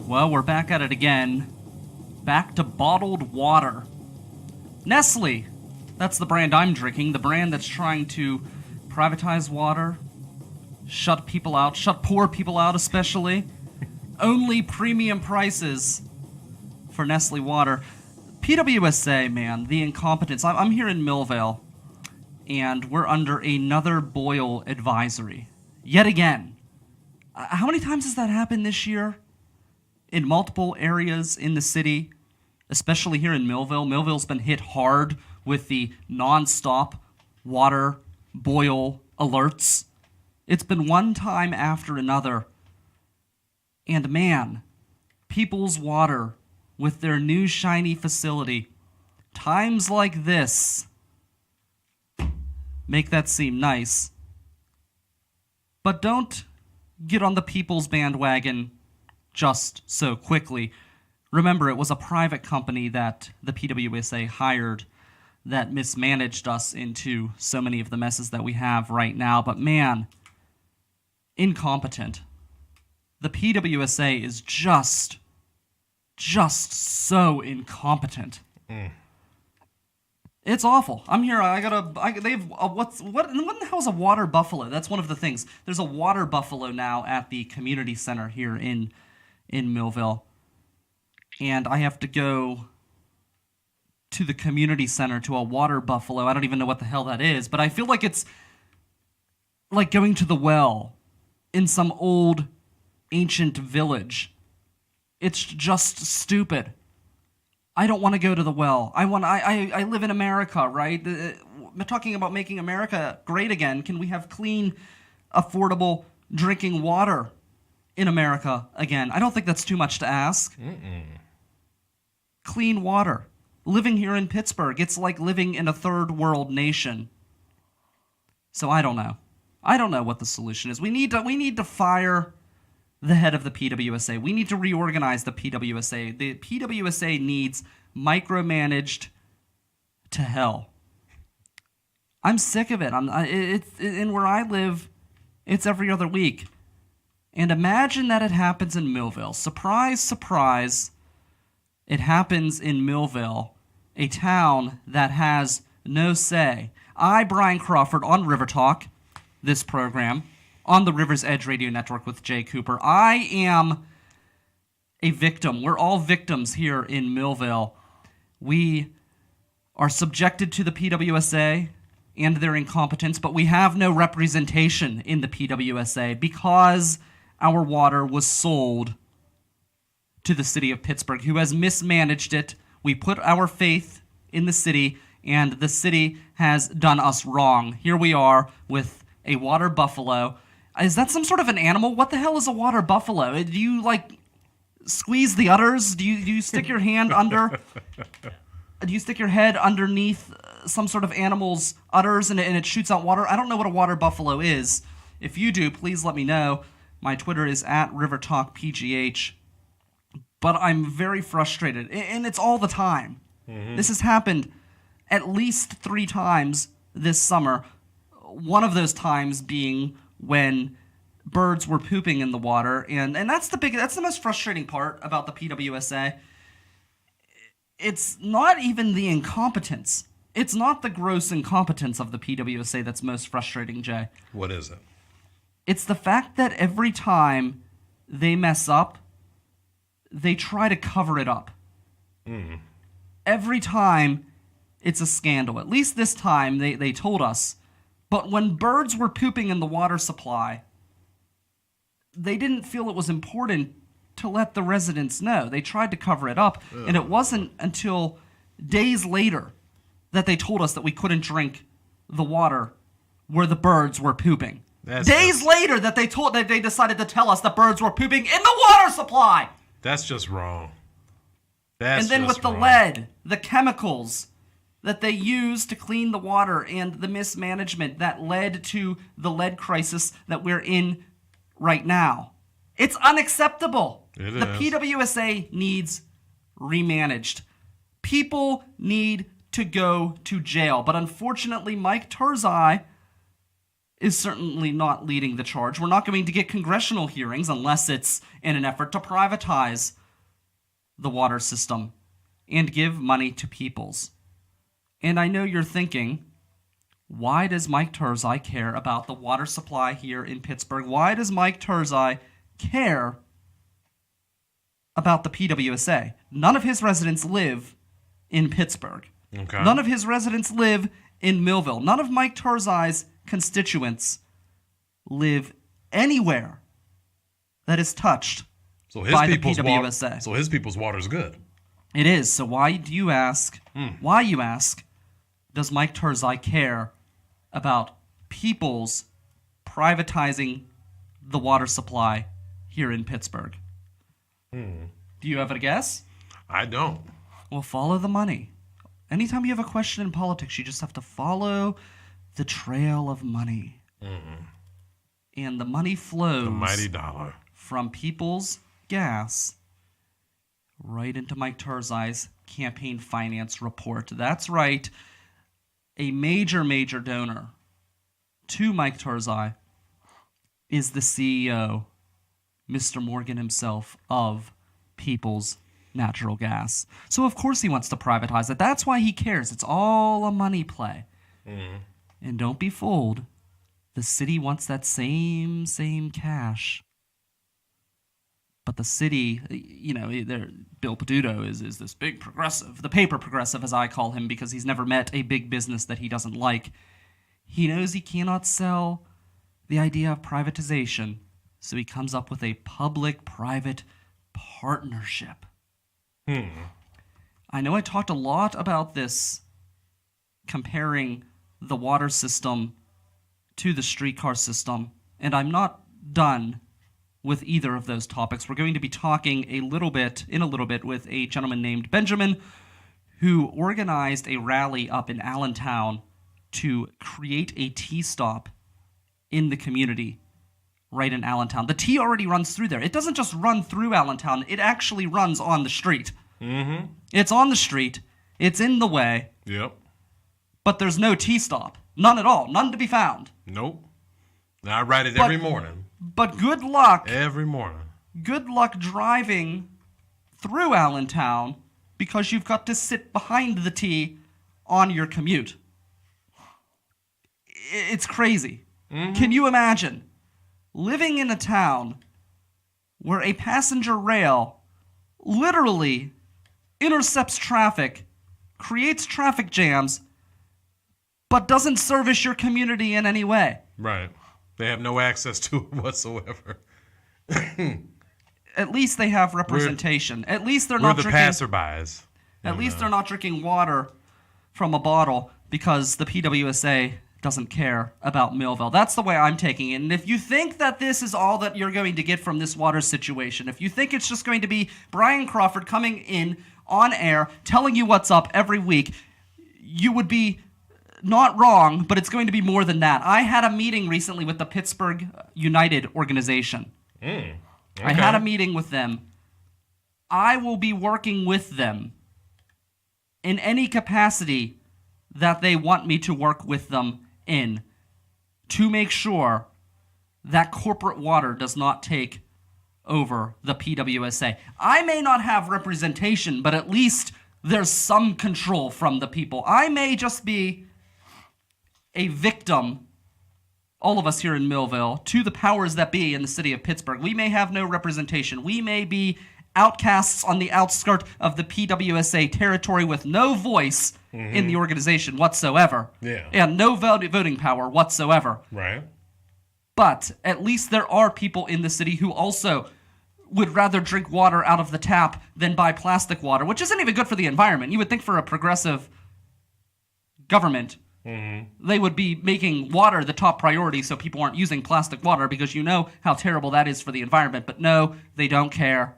Well, we're back at it again. Back to bottled water. Nestle. That's the brand I'm drinking. The brand that's trying to privatize water. Shut people out. Shut poor people out, especially. Only premium prices for Nestle water. PWSA, man, the incompetence. I'm here in Millvale, and we're under another boil advisory. Yet again. How many times has that happened this year? In multiple areas in the city, especially here in Millvale. Millvale's been hit hard with the non-stop water boil alerts. It's been one time after another. And man, People's Water, with their new shiny facility, times like this make that seem nice. But don't get on the People's bandwagon just so quickly. Remember, it was a private company that the PWSA hired that mismanaged us into so many of the messes that we have right now. But man, incompetent. The PWSA is just so incompetent. It's awful. I'm here. What the hell is a water buffalo? That's one of the things. There's a water buffalo now at the community center here in Millvale. And I have to go to the community center to a water buffalo. I don't even know what the hell that is, but I feel like it's like going to the well in some old ancient village. It's just stupid. I don't want to go to the well. I live in America, right? We're talking about making America great again. Can we have clean, affordable drinking water in America again? I don't think that's too much to ask. Clean water. Living here in Pittsburgh, it's like living in a third world nation. So I don't know. I don't know what the solution is. We need to fire the head of the PWSA. We need to reorganize the PWSA. The PWSA needs micromanaged to hell. I'm sick of it. And where I live, it's every other week. And imagine that it happens in Millvale. Surprise, surprise. It happens in Millvale, a town that has no say. I, Brian Crawford, on River Talk, this program, on the River's Edge Radio Network with Jay Cooper. I am a victim. We're all victims here in Millvale. We are subjected to the PWSA and their incompetence, but we have no representation in the PWSA because our water was sold to the city of Pittsburgh, who has mismanaged it. We put our faith in the city, and the city has done us wrong. Here we are with a water buffalo. Is that some sort of an animal? What the hell is a water buffalo? Do you, squeeze the udders? Do you stick your hand under? Do you stick your head underneath some sort of animal's udders and it shoots out water? I don't know what a water buffalo is. If you do, please let me know. My Twitter is @RiverTalkPGH. But I'm very frustrated, and it's all the time. This has happened at least 3 times this summer. One of those times being when birds were pooping in the water, and that's the most frustrating part about the PWSA. It's not even the incompetence. It's not the gross incompetence of the PWSA that's most frustrating, Jay. What is it? It's the fact that every time they mess up, they try to cover it up. Every time it's a scandal. At least this time they told us. But when birds were pooping in the water supply, they didn't feel it was important to let the residents know. They tried to cover it up, and it wasn't until days later that they told us that we couldn't drink the water where the birds were pooping. Days later that they decided to tell us the birds were pooping in the water supply. That's just wrong. And then with the lead, the chemicals that they used to clean the water and the mismanagement that led to the lead crisis that we're in right now. It's unacceptable. The PWSA needs remanaged. People need to go to jail. But unfortunately, Mike Turzai is certainly not leading the charge. We're not going to get congressional hearings unless it's in an effort to privatize the water system and give money to peoples. And I know you're thinking, why does Mike Turzai care about the water supply here in Pittsburgh? Why does Mike Turzai care about the PWSA? None of his residents live in Pittsburgh. Okay. None of his residents live in Millville. None of Mike Turzai's constituents live anywhere that is touched by the PWSA. So his people's water's good. It is. So why do you ask? Why, you ask, does Mike Turzai care about people's privatizing the water supply here in Pittsburgh? Do you have a guess? I don't. Well, follow the money. Anytime you have a question in politics, you just have to follow the trail of money. And the money flows. The mighty dollar. From people's gas right into Mike Turzai's campaign finance report. That's right. A major, major donor to Mike Turzai is the CEO, Mr. Morgan himself, of People's Natural Gas. So of course he wants to privatize it. That's why he cares. It's all a money play. And don't be fooled. The city wants that same cash. But the city, Bill Peduto is this big progressive, the paper progressive as I call him, because he's never met a big business that he doesn't like. He knows he cannot sell the idea of privatization, so he comes up with a public-private partnership. I know I talked a lot about this, comparing the water system to the streetcar system, and I'm not done with either of those topics. We're going to be talking in a little bit with a gentleman named Benjamin, who organized a rally up in Allentown to create a T-stop in the community right in Allentown. The T already runs through there. It doesn't just run through Allentown. It actually runs on the street. It's on the street. It's in the way. Yep. But there's no T-stop. None at all. None to be found. Nope. I ride it every morning. But good luck. Every morning. Good luck driving through Allentown because you've got to sit behind the T on your commute. It's crazy. Can you imagine living in a town where a passenger rail literally intercepts traffic, creates traffic jams, but doesn't service your community in any way? Right. They have no access to it whatsoever. At least they have representation. At least they're not drinking. We're the passerbys. At least they're not drinking water from a bottle because the PWSA doesn't care about Millville. That's the way I'm taking it. And if you think that this is all that you're going to get from this water situation, if you think it's just going to be Brian Crawford coming in on air telling you what's up every week, you would be not wrong, but it's going to be more than that. I had a meeting recently with the Pittsburgh United organization. Okay. I had a meeting with them. I will be working with them in any capacity that they want me to work with them in to make sure that corporate water does not take over the PWSA. I may not have representation, but at least there's some control from the people. I may just be a victim, all of us here in Millville, to the powers that be in the city of Pittsburgh. We may have no representation. We may be outcasts on the outskirt of the PWSA territory with no voice in the organization whatsoever. Yeah. And no voting power whatsoever. Right. But at least there are people in the city who also would rather drink water out of the tap than buy plastic water, which isn't even good for the environment. You would think for a progressive government, they would be making water the top priority so people aren't using plastic water because you know how terrible that is for the environment. But no, they don't care.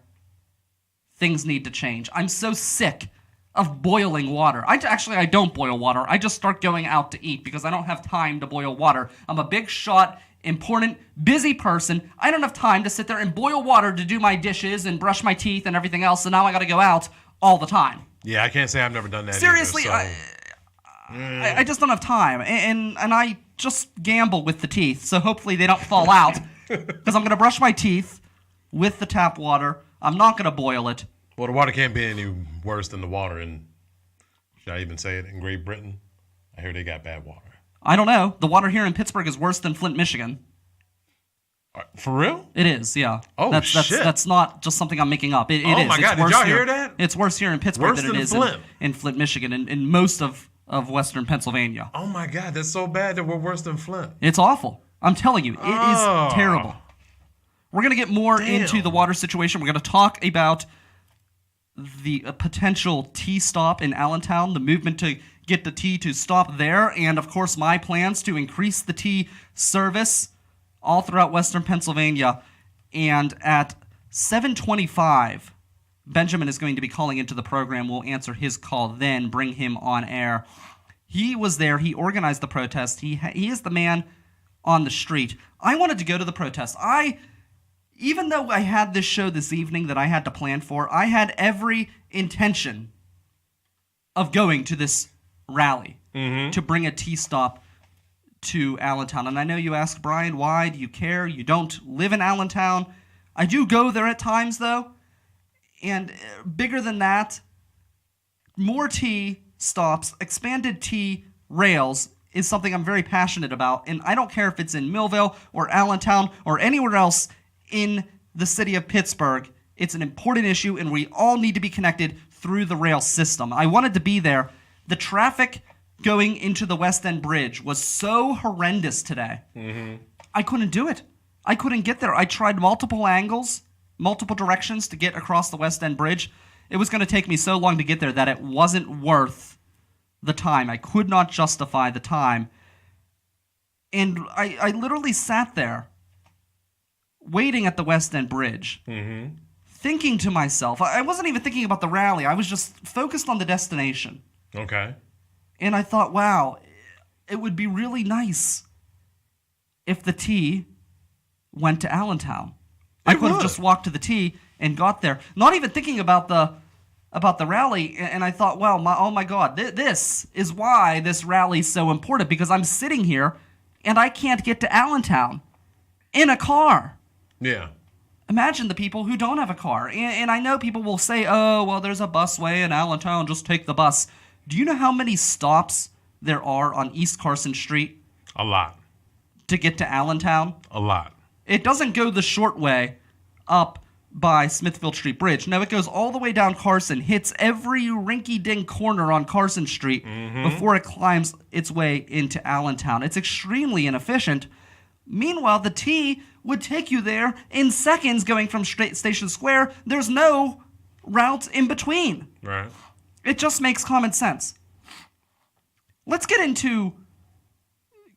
Things need to change. I'm so sick of boiling water. I don't boil water. I just start going out to eat because I don't have time to boil water. I'm a big shot, important, busy person. I don't have time to sit there and boil water to do my dishes and brush my teeth and everything else, so now I got to go out all the time. Yeah, I can't say I've never done that Seriously, either, so. I just don't have time, and I just gamble with the teeth, so hopefully they don't fall out, because I'm going to brush my teeth with the tap water. I'm not going to boil it. Well, the water can't be any worse than the water in, should I even say it, in Great Britain? I hear they got bad water. I don't know. The water here in Pittsburgh is worse than Flint, Michigan. For real? It is, yeah. Oh, shit. That's not just something I'm making up. It is. Oh, my God. Did y'all hear that? It's worse here in Pittsburgh Worse than it than is Flint. in Flint, Michigan, and in most of western Pennsylvania. Oh, my God. That's so bad that we're worse than Flint. It's awful. I'm telling you, it is terrible. We're going to get more into the water situation. We're going to talk about the potential T stop in Allentown, the movement to get the T to stop there, and, of course, my plans to increase the T service all throughout western Pennsylvania. And at 7:25, Benjamin is going to be calling into the program. We'll answer his call then, bring him on air. He was there. He organized the protest. He is the man on the street. I wanted to go to the protest. Even though I had this show this evening that I had to plan for, I had every intention of going to this rally to bring a T-stop to Allentown. And I know you ask, Brian, why do you care? You don't live in Allentown. I do go there at times, though. And bigger than that, more T-stops, expanded T-rails is something I'm very passionate about. And I don't care if it's in Millville or Allentown or anywhere else in the city of Pittsburgh. It's an important issue, and we all need to be connected through the rail system. I wanted to be there. The traffic going into the West End Bridge was so horrendous today. I couldn't do it. I couldn't get there. I tried multiple angles, multiple directions to get across the West End Bridge. It was going to take me so long to get there that it wasn't worth the time. I could not justify the time. And I literally sat there waiting at the West End Bridge, thinking to myself, I wasn't even thinking about the rally. I was just focused on the destination. Okay. And I thought, wow, it would be really nice if the T went to Allentown. I could have just walked to the T and got there, not even thinking about the rally. And I thought, well, oh my God, this is why this rally is so important, because I'm sitting here and I can't get to Allentown in a car. Yeah. Imagine the people who don't have a car. And I know people will say, oh, well, there's a busway in Allentown, just take the bus. Do you know how many stops there are on East Carson Street? A lot. To get to Allentown? A lot. It doesn't go the short way up by Smithfield Street Bridge. No, it goes all the way down Carson, hits every rinky-dink corner on Carson Street before it climbs its way into Allentown. It's extremely inefficient. Meanwhile, the T would take you there in seconds going from Station Square. There's no route in between. Right. It just makes common sense. Let's get into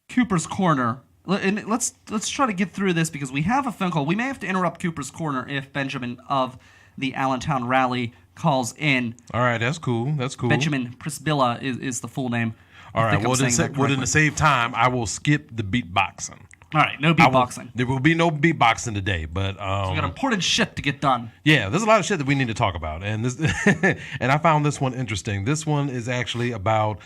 Cooper's Corner. And let's try to get through this because we have a phone call. We may have to interrupt Cooper's Corner if Benjamin of the Allentown Rally calls in. All right, that's cool. That's cool. Benjamin Prisbilla is the full name. All right, well, to save time, I will skip the beatboxing. All right, no beatboxing. There will be no beatboxing today, but so we got important shit to get done. Yeah, there's a lot of shit that we need to talk about, and this, and I found this one interesting. This one is actually about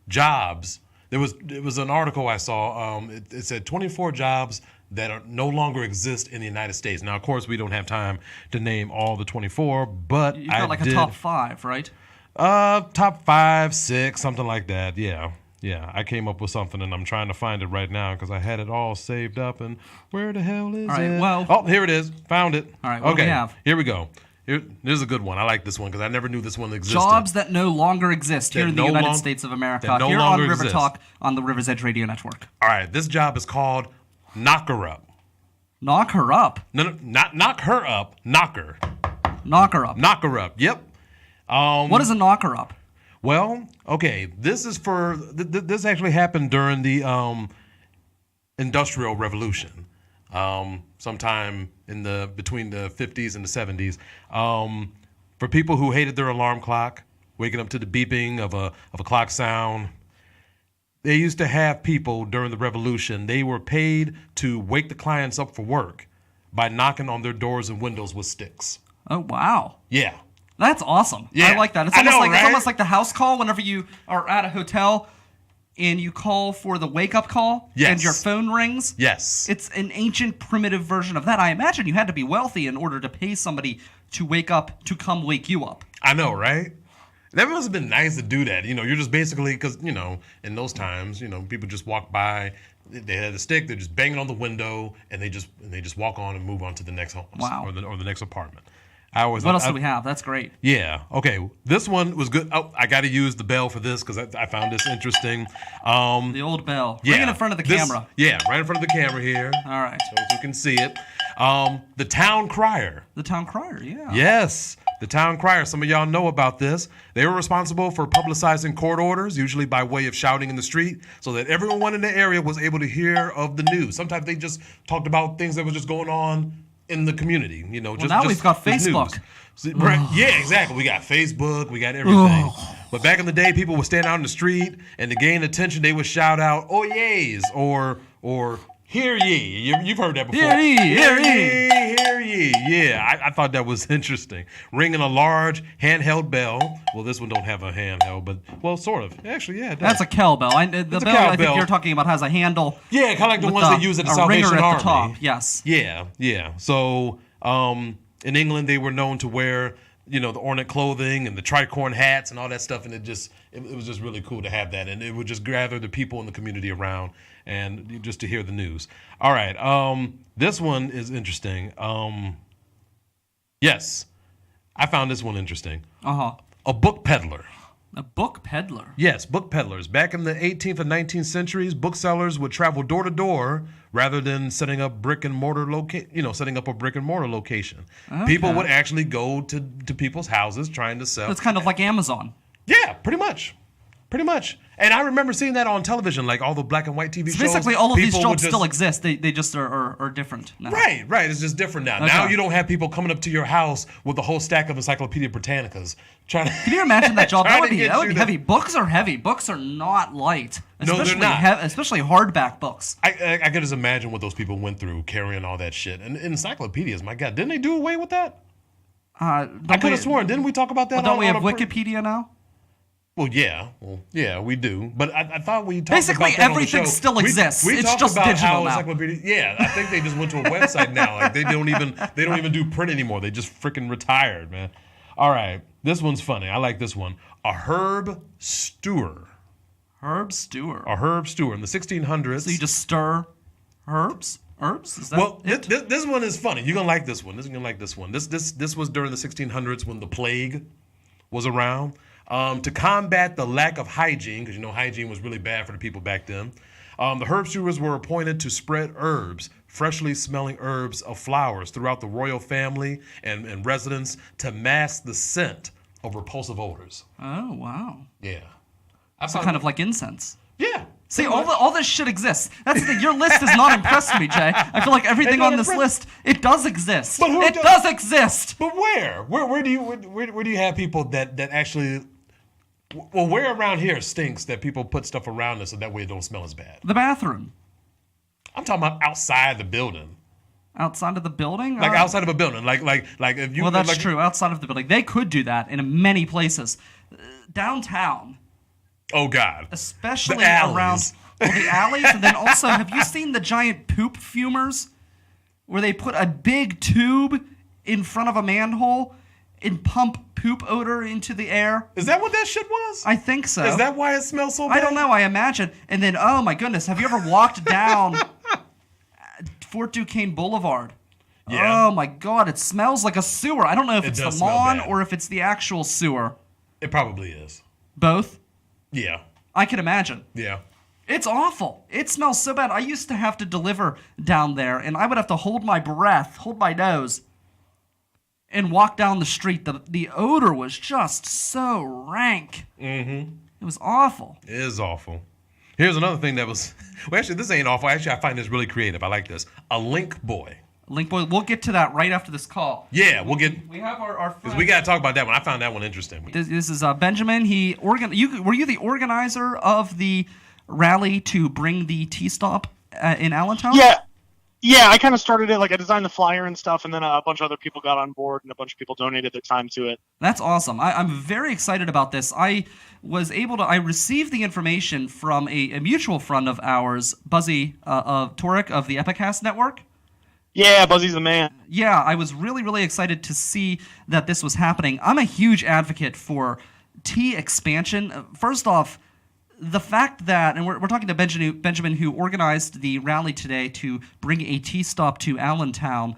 jobs. There was an article I saw. It said 24 jobs that no longer exist in the United States. Now, of course, we don't have time to name all the 24, but you got a top 5, right? Top 5, 6, something like that. Yeah, I came up with something, and I'm trying to find it right now because I had it all saved up. And where the hell is it? Well, oh, here it is. Found it. All right, what do we have? Here we go. Here's a good one. I like this one because I never knew this one existed. Jobs that no longer exist here in the United States of America. Here on River Talk on the River's Edge Radio Network. All right, this job is called Knock Her Up. Knock her up? No, not knock her up. Knocker. Knock her up. Knock her up. Yep. What is a knocker up? Well, okay, this is for this actually happened during the Industrial Revolution, sometime between the 50s and the 70s. For people who hated their alarm clock, waking up to the beeping of a clock sound, they used to have people during the Revolution. They were paid to wake the clients up for work by knocking on their doors and windows with sticks. Oh wow! Yeah. That's awesome. Yeah. I like that. It's almost like the house call whenever you are at a hotel and you call for the wake-up call, Yes. and your phone rings. Yes. It's an ancient, primitive version of that. I imagine you had to be wealthy in order to pay somebody to wake up, to come wake you up. I know, right? That must have been nice to do that. You know, you're just basically, because, you know, in those times, you know, people just walk by, they had a stick, they're just banging on the window, and they just walk on and move on to the next home. Wow. Or the next apartment. What else do we have? That's great. Yeah. Okay. This one was good. Oh, I got to use the bell for this because I found this interesting. The old bell. Yeah. Bring it in front of the camera. Yeah, right in front of the camera here. All right. So you can see it. The town crier. The town crier, yeah. Yes. The town crier. Some of y'all know about this. They were responsible for publicizing court orders, usually by way of shouting in the street, so that everyone in the area was able to hear of the news. Sometimes they just talked about things that were just going on in the community, you know. Now we've got Facebook. Right. Yeah, exactly. We got Facebook. We got everything. But back in the day, people would stand out in the street, and to gain attention, they would shout out, "Oh yeas," or "Hear ye." You've heard that before. Hear ye, hear ye. Hear ye. Yeah, I thought that was interesting. Ringing a large handheld bell. Well, this one don't have a handheld, but, well, sort of. Actually, yeah, it does. That's a cowbell. The bell I think you're talking about has a handle. Yeah, kind of like the ones they use at the Salvation ringer Army. at the top. Yes. Yeah. So, in England, they were known to wear, you know, the ornate clothing and the tricorn hats and all that stuff, and it was just really cool to have that, and it would just gather the people in the community around and just to hear the news. All right, this one is interesting. Yes, I found this one interesting. A book peddler. A book peddler? Yes, book peddlers. Back in the 18th and 19th centuries, booksellers would travel door to door rather than setting up a brick and mortar location. Okay. People would actually go to people's houses trying to sell. It's kind of like Amazon. Yeah, pretty much. And I remember seeing that on television, like all the black and white TV shows. Basically, all of these People jobs would still exist. They just are different now. Right. It's just different now. Okay. Now you don't have people coming up to your house with a whole stack of Encyclopedia Britannicas trying to. Can you imagine that job? That would be get you heavy. Books are heavy. Books are not light. No, they're not. Especially hardback books. I could just imagine what those people went through carrying all that shit. And encyclopedias, my God, didn't they do away with that? I could have sworn. Didn't we talk about that? Well, don't we have Wikipedia now? Well, yeah, we do. But I thought we talked basically about that everything on the show. Still exists. We it's talked just about digital how now. Encyclopedia. Yeah, I think they just went to a website now. Like they don't even do print anymore. They just freaking retired, man. All right, this one's funny. I like this one. A herb stewer. Herb stewer. A herb stewer in the 1600s. So you just stir herbs? Is that well, this one is funny. You're gonna like this one. This was during the 1600s when the plague was around. To combat the lack of hygiene, because hygiene was really bad for the people back then, the herb stewers were appointed to spread herbs, freshly smelling herbs of flowers throughout the royal family and residence to mask the scent of repulsive odors. Oh, wow. Yeah. So kind of like incense. Yeah. See, all this shit exists. Your list has not impressed me, Jay. I feel like everything on this list, it does exist. But it does exist. But where? Where do you have people that actually? Well, where around here stinks that people put stuff around us so that way it don't smell as bad? The bathroom. I'm talking about outside the building. Outside of the building? Like outside of a building. Like if you. Well, that's true. Outside of the building, they could do that in many places. Downtown. Oh God. Especially around the alleys, and then also, have you seen the giant poop fumers, where they put a big tube in front of a manhole and pump poop odor into the air? Is that what that shit was? I think so. Is that why it smells so bad? I don't know. I imagine. And then, oh my goodness, have you ever walked down Fort Duquesne Boulevard? Yeah. Oh my God, it smells like a sewer. I don't know if it's the lawn or if it's the actual sewer. It probably is. Both? Yeah. I can imagine. Yeah. It's awful. It smells so bad. I used to have to deliver down there, and I would have to hold my breath, hold my nose, and walk down the street. The odor was just so rank. Mm-hmm. It was awful. It is awful. Here's another thing that was... Well, actually, this ain't awful. Actually, I find this really creative. I like this. A link boy. Link boy. We'll get to that right after this call. Yeah, we'll get... We have our friend. We got to talk about that one. I found that one interesting. This is Benjamin. Were you the organizer of the rally to bring the T-stop in Allentown? Yeah, I kind of started it, like I designed the flyer and stuff, and then a bunch of other people got on board, and a bunch of people donated their time to it. That's awesome. I'm very excited about this. I received the information from a mutual friend of ours, Buzzy of Torek of the Epicast Network. Yeah, Buzzy's the man. Yeah, I was really, really excited to see that this was happening. I'm a huge advocate for tea expansion. First off, the fact that, and we're talking to Benjamin, who organized the rally today to bring a tea stop to Allentown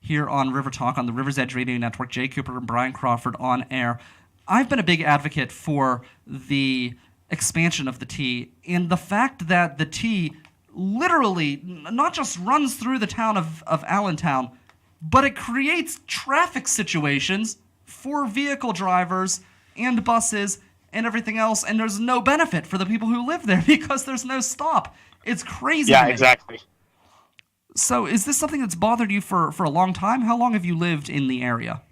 here on River Talk on the River's Edge Radio Network. Jay Cooper and Brian Crawford on air. I've been a big advocate for the expansion of the tea, and the fact that the tea literally not just runs through the town of Allentown, but it creates traffic situations for vehicle drivers and buses and everything else, and there's no benefit for the people who live there because there's no stop. It's crazy. Yeah, exactly. So is this something that's bothered you for a long time? How long have you lived in the area?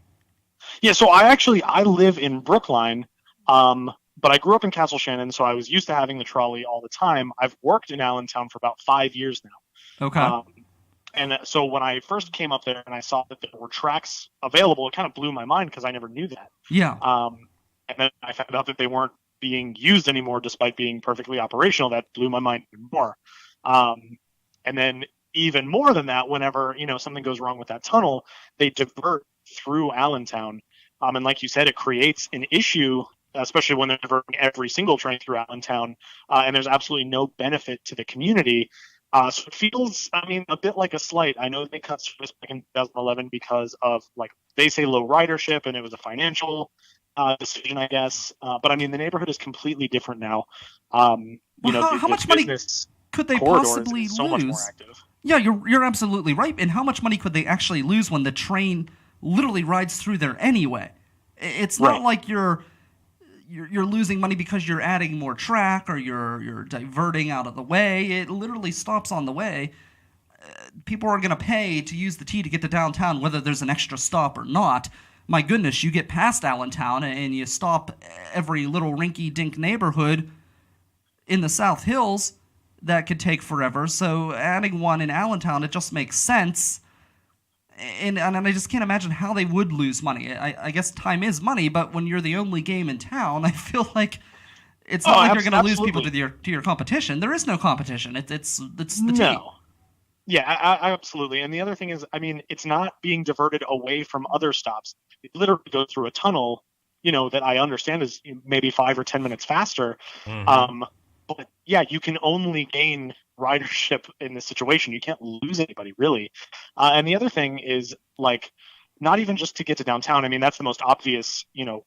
Yeah, so I live in Brookline, but I grew up in Castle Shannon, so I was used to having the trolley all the time. I've worked in Allentown for about 5 years now. Okay. And so when I first came up there and I saw that there were tracks available, it kind of blew my mind because I never knew that. Yeah. And then I found out that they weren't being used anymore despite being perfectly operational. That blew my mind even more. And then even more than that, whenever, something goes wrong with that tunnel, they divert through Allentown. And like you said, it creates an issue, especially when they're diverting every single train through Allentown. And there's absolutely no benefit to the community. So it feels, a bit like a slight. I know they cut service back in 2011 because of, they say low ridership, and it was a financial decision, I guess. But the neighborhood is completely different now. How much money could they possibly is so lose? Much more active. Yeah, you're absolutely right. And how much money could they actually lose when the train literally rides through there anyway? It's not like you're losing money because you're adding more track or you're diverting out of the way. It literally stops on the way. People are going to pay to use the T to get to downtown, whether there's an extra stop or not. My goodness, you get past Allentown and you stop every little rinky-dink neighborhood in the South Hills. That could take forever. So adding one in Allentown, it just makes sense. And I just can't imagine how they would lose money. I guess time is money, but when you're the only game in town, I feel like it's not like you're going to lose people to your competition. There is no competition. It's the team. No. Yeah, I absolutely. And the other thing is, it's not being diverted away from other stops. It literally goes through a tunnel, that I understand is maybe 5 or 10 minutes faster. Mm-hmm. But yeah, you can only gain ridership in this situation. You can't lose anybody, really. And the other thing is, not even just to get to downtown. That's the most obvious,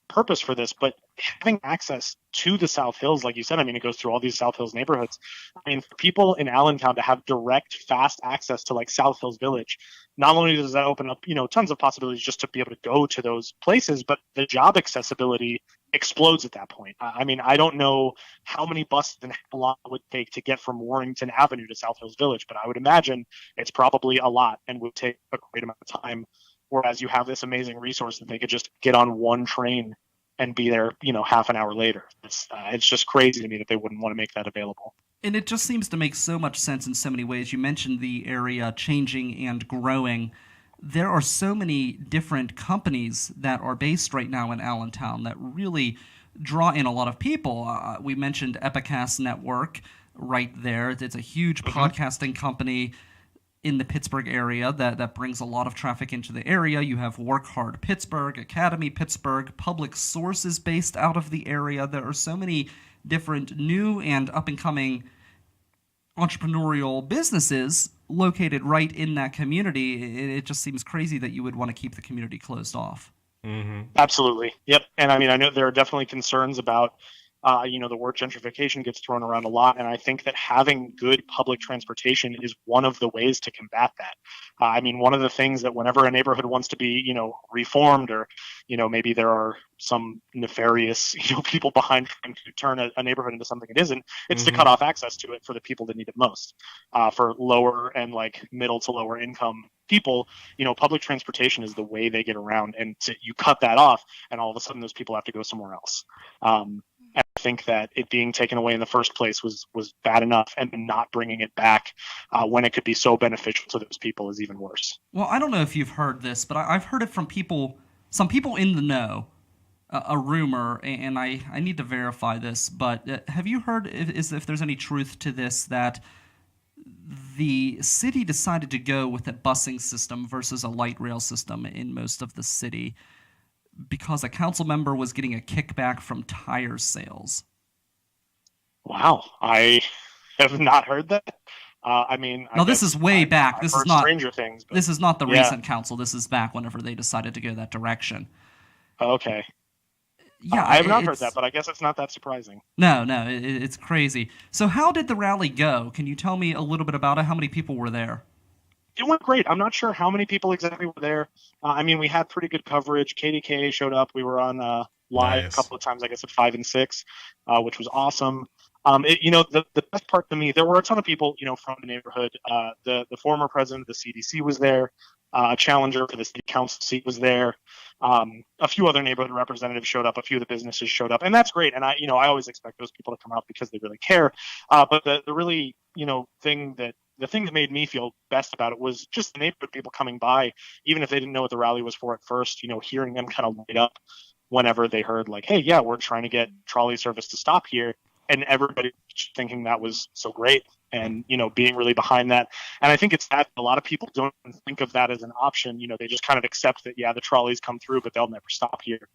purpose for this, but having access to the South Hills, like you said, it goes through all these South Hills neighborhoods. For people in Allentown to have direct, fast access to South Hills Village, not only does that open up, tons of possibilities just to be able to go to those places, but the job accessibility explodes at that point. I don't know how many buses and how long it would take to get from Warrington Avenue to South Hills Village, but I would imagine it's probably a lot and would take a great amount of time. Whereas you have this amazing resource that they could just get on one train and be there, half an hour later. It's just crazy to me that they wouldn't want to make that available. And it just seems to make so much sense in so many ways. You mentioned the area changing and growing. There are so many different companies that are based right now in Allentown that really draw in a lot of people. We mentioned Epicast Network right there. It's a huge podcasting company in the Pittsburgh area that brings a lot of traffic into the area. You have Work Hard Pittsburgh, Academy Pittsburgh, Public Sources based out of the area. There are so many different new and up-and-coming entrepreneurial businesses located right in that community. It just seems crazy that you would want to keep the community closed off. Mm-hmm. Absolutely. Yep. And I know there are definitely concerns about the word gentrification gets thrown around a lot, and I think that having good public transportation is one of the ways to combat that. One of the things that whenever a neighborhood wants to be, reformed, or, maybe there are some nefarious, people behind trying to turn a neighborhood into something it isn't, it's to cut off access to it for the people that need it most. For lower and middle to lower income people, public transportation is the way they get around, and you cut that off, and all of a sudden those people have to go somewhere else. And I think that it being taken away in the first place was bad enough, and not bringing it back when it could be so beneficial to those people is even worse. Well, I don't know if you've heard this, but I've heard it from some people in the know, a rumor, and I need to verify this, but have you heard if there's any truth to this, that the city decided to go with a busing system versus a light rail system in most of the city because a council member was getting a kickback from tire sales? Wow, I have not heard that. I mean, no, this is way back. This is not Stranger Things. But this is not the recent council. This is back whenever they decided to go that direction. Okay. Yeah, I have not heard that, but I guess it's not that surprising. No, it's crazy. So how did the rally go? Can you tell me a little bit about it? How many people were there? It went great. I'm not sure how many people exactly were there. I mean, we had pretty good coverage. KDKA showed up. We were on live a couple of times, I guess, at 5 and 6, which was awesome. The best part to me, there were a ton of people, from the neighborhood. The former president of the CDC was there. A challenger for the city council seat was there. A few other neighborhood representatives showed up. A few of the businesses showed up, and that's great. And I always expect those people to come out because they really care. But the really, the thing that made me feel best about it was just the neighborhood people coming by, even if they didn't know what the rally was for at first. Hearing them kind of light up whenever they heard, like, hey, yeah, we're trying to get trolley service to stop here, and everybody thinking that was so great, and being really behind that. And I think it's that a lot of people don't think of that as an option. They just kind of accept that, yeah, the trolleys come through, but they'll never stop here.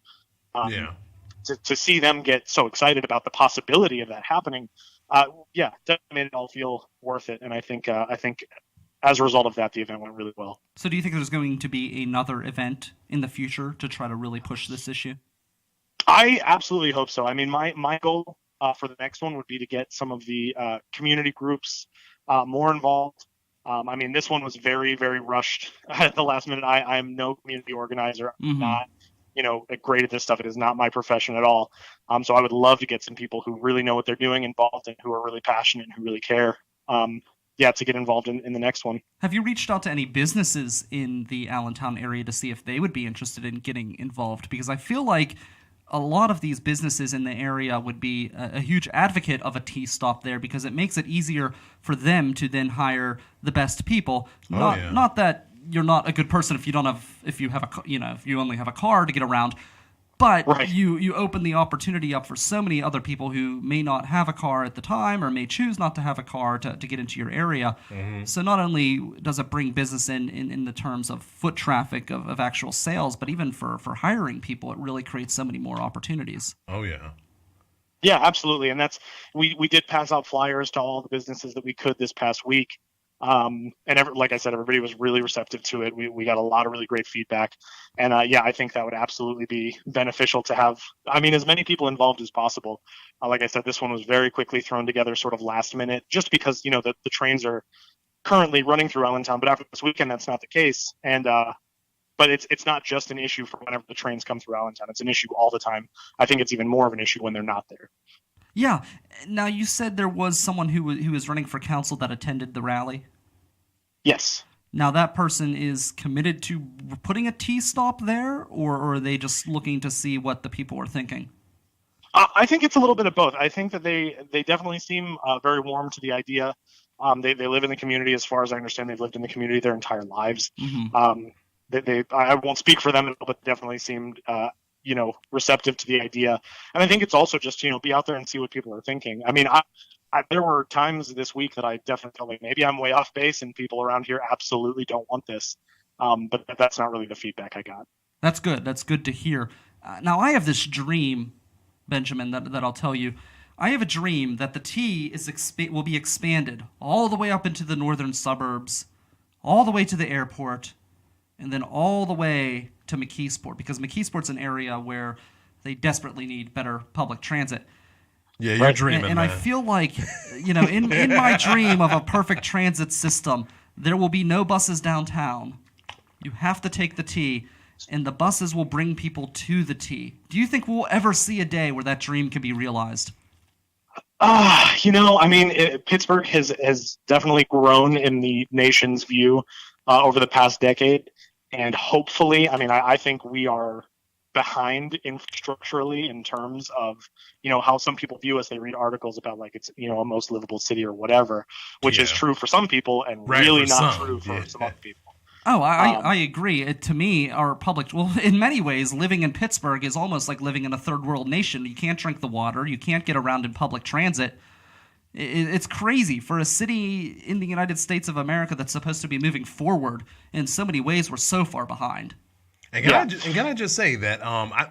To see them get so excited about the possibility of that happening, that made it all feel worth it. And I think as a result of that, the event went really well. So do you think there's going to be another event in the future to try to really push this issue? I absolutely hope so. I mean, my goal for the next one would be to get some of the community groups more involved. I mean, this one was very, very rushed at the last minute. I'm no community organizer. I'm not, great at this stuff. It is not my profession at all. So I would love to get some people who really know what they're doing involved, and who are really passionate and who really care. To get involved in the next one. Have you reached out to any businesses in the Allentown area to see if they would be interested in getting involved? Because I feel like a lot of these businesses in the area would be a huge advocate of a T-stop there, because it makes it easier for them to then hire the best people. Not that you're not a good person if you only have a car to get around, but right. you open the opportunity up for so many other people who may not have a car at the time, or may choose not to have a car to get into your area. Mm-hmm. So not only does it bring business in the terms of foot traffic of actual sales, but even for hiring people, it really creates so many more opportunities. Oh, yeah. Yeah, absolutely. And we did pass out flyers to all the businesses that we could this past week. Like I said, everybody was really receptive to it. We got a lot of really great feedback, and I think that would absolutely be beneficial to have, as many people involved as possible. Like I said, this one was very quickly thrown together, sort of last minute, just because the trains are currently running through Allentown, but after this weekend that's not the case. And but it's not just an issue for whenever the trains come through Allentown. It's an issue all the time. I think it's even more of an issue when they're not there. Yeah. Now, you said there was someone who was running for council that attended the rally? Yes. Now, that person is committed to putting a T-stop there, or are they just looking to see what the people are thinking? I think it's a little bit of both. I think that they definitely seem very warm to the idea. They live in the community. As far as I understand, they've lived in the community their entire lives. Mm-hmm. I won't speak for them, but definitely seemed receptive to the idea. And I think it's also just, be out there and see what people are thinking. There were times this week that I definitely felt like maybe I'm way off base and people around here absolutely don't want this. But that's not really the feedback I got. That's good. That's good to hear. Now, I have this dream, Benjamin, that I'll tell you. I have a dream that the T will be expanded all the way up into the northern suburbs, all the way to the airport, and then all the way to McKeesport, because McKeesport's an area where they desperately need better public transit. Yeah, you're dreaming, and man. I feel like, in my dream of a perfect transit system, there will be no buses downtown. You have to take the T, and the buses will bring people to the T. Do you think we'll ever see a day where that dream can be realized? Pittsburgh has definitely grown in the nation's view over the past decade. And hopefully, I think we are behind infrastructurally in terms of, you know, how some people view us. They read articles about like it's, you know, a most livable city or whatever, which is true for some people and really not true for some other people. Oh, I agree. To me, our public, well, in many ways, living in Pittsburgh is almost like living in a third world nation. You can't drink the water. You can't get around in public transit. It's crazy for a city in the United States of America that's supposed to be moving forward. In so many ways, we're so far behind. And can I just say that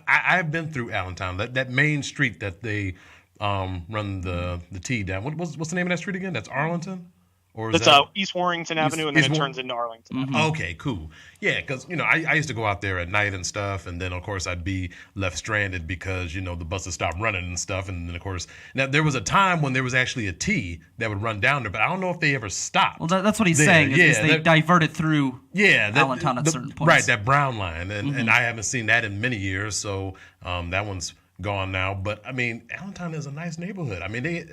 I've been through Allentown, that main street that they run the T down. What's the name of that street again? That's Arlington? Or is it's East Warrington Avenue, and then it turns into Arlington. Mm-hmm. Okay, cool. Yeah, because, you know, I used to go out there at night and stuff, and then, of course, I'd be left stranded because, you know, the buses stopped running and stuff. And then, of course, now there was a time when there was actually a T that would run down there, but I don't know if they ever stopped. Well, that's what he's saying, is they diverted through Allentown at certain points. Right, that brown line. And I haven't seen that in many years, so that one's gone now. But I mean, Allentown is a nice neighborhood. I mean, they